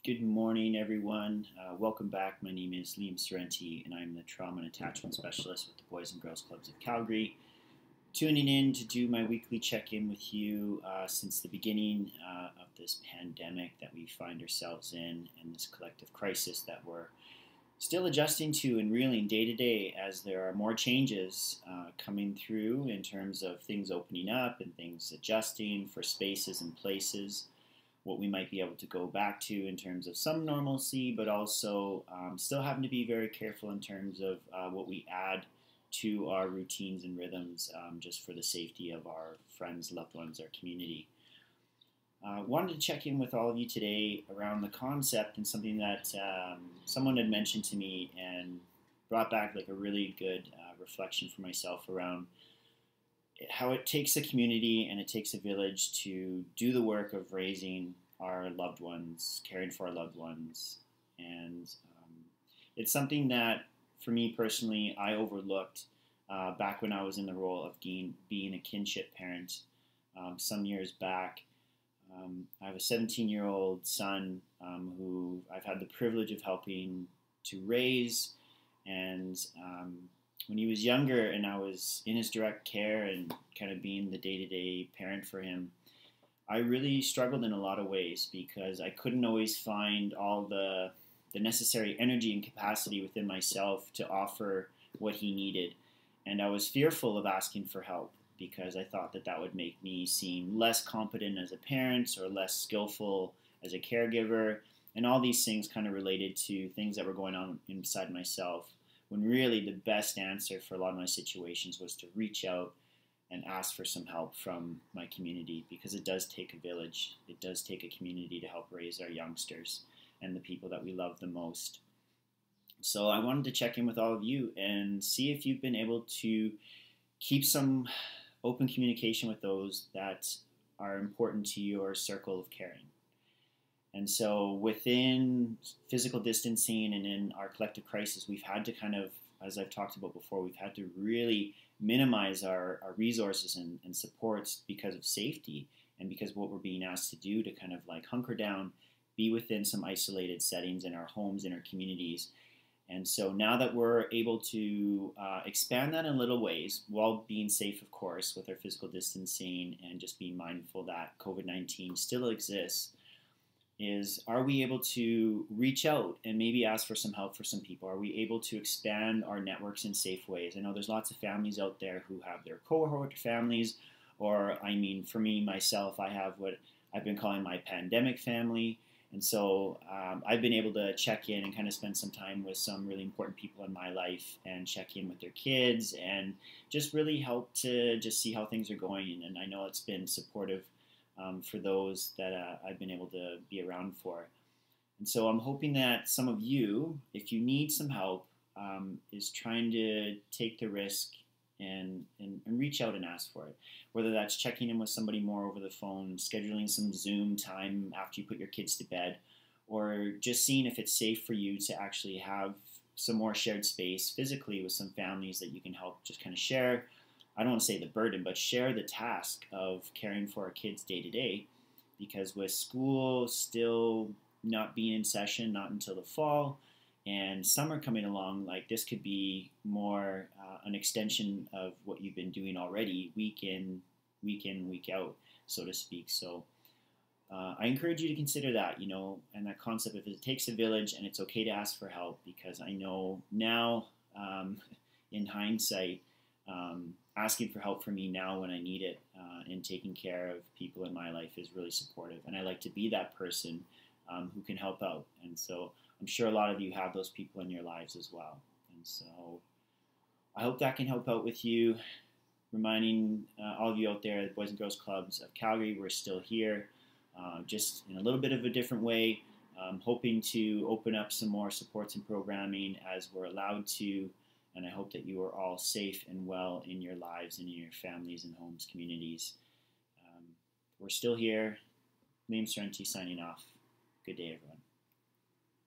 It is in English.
Good morning, everyone. Welcome back. My name is Liam Sorrenti, and I'm the Trauma and Attachment Specialist with the Boys and Girls Clubs of Calgary. Tuning in to do my weekly check-in with you since the beginning of this pandemic that we find ourselves in, and this collective crisis that we're still adjusting to and reeling day to day as there are more changes coming through in terms of things opening up and things adjusting for spaces and places, what we might be able to go back to in terms of some normalcy, but also still having to be very careful in terms of what we add to our routines and rhythms just for the safety of our friends, loved ones, our community. Wanted to check in with all of you today around the concept and something that someone had mentioned to me and brought back like a really good reflection for myself around how it takes a community and it takes a village to do the work of raising our loved ones, caring for our loved ones. And it's something that, for me personally, I overlooked back when I was in the role of being a kinship parent some years back. I have a 17-year-old son who I've had the privilege of helping to raise, and when he was younger and I was in his direct care and kind of being the day-to-day parent for him, I really struggled in a lot of ways because I couldn't always find all the necessary energy and capacity within myself to offer what he needed. And I was fearful of asking for help because I thought that would make me seem less competent as a parent or less skillful as a caregiver, and all these things kind of related to things that were going on inside myself, when really the best answer for a lot of my situations was to reach out and ask for some help from my community, because it does take a village, it does take a community to help raise our youngsters and the people that we love the most. So I wanted to check in with all of you and see if you've been able to keep some open communication with those that are important to your circle of caring. And so within physical distancing and in our collective crisis, we've had to kind of, as I've talked about before, we've had to really minimize our resources and supports because of safety and because of what we're being asked to do to kind of like hunker down, be within some isolated settings in our homes, in our communities. And so now that we're able to expand that in little ways, while being safe, of course, with our physical distancing and just being mindful that COVID-19 still exists, are we able to reach out and maybe ask for some help for some people? Are we able to expand our networks in safe ways? I know there's lots of families out there who have their cohort families, or I mean, for me, myself, I have what I've been calling my pandemic family. And so I've been able to check in and kind of spend some time with some really important people in my life and check in with their kids and just really help to just see how things are going. And I know it's been supportive for those that I've been able to be around for. And so I'm hoping that some of you, if you need some help, is trying to take the risk and reach out and ask for it. Whether that's checking in with somebody more over the phone, scheduling some Zoom time after you put your kids to bed, or just seeing if it's safe for you to actually have some more shared space physically with some families that you can help just kind of share, I don't want to say the burden, but share the task of caring for our kids day to day, because with school still not being in session, not until the fall, and summer coming along, like this could be more an extension of what you've been doing already, week in, week out, so to speak. So I encourage you to consider that, and that concept of it takes a village and it's okay to ask for help, because I know now, in hindsight, asking for help for me now when I need it and taking care of people in my life is really supportive. And I like to be that person who can help out. And so I'm sure a lot of you have those people in your lives as well. And so I hope that can help out with you, reminding all of you out there, the Boys and Girls Clubs of Calgary, we're still here, just in a little bit of a different way, hoping to open up some more supports and programming as we're allowed to. And I hope that you are all safe and well in your lives and in your families and homes, communities. We're still here. Liam Sorrenti signing off. Good day, everyone.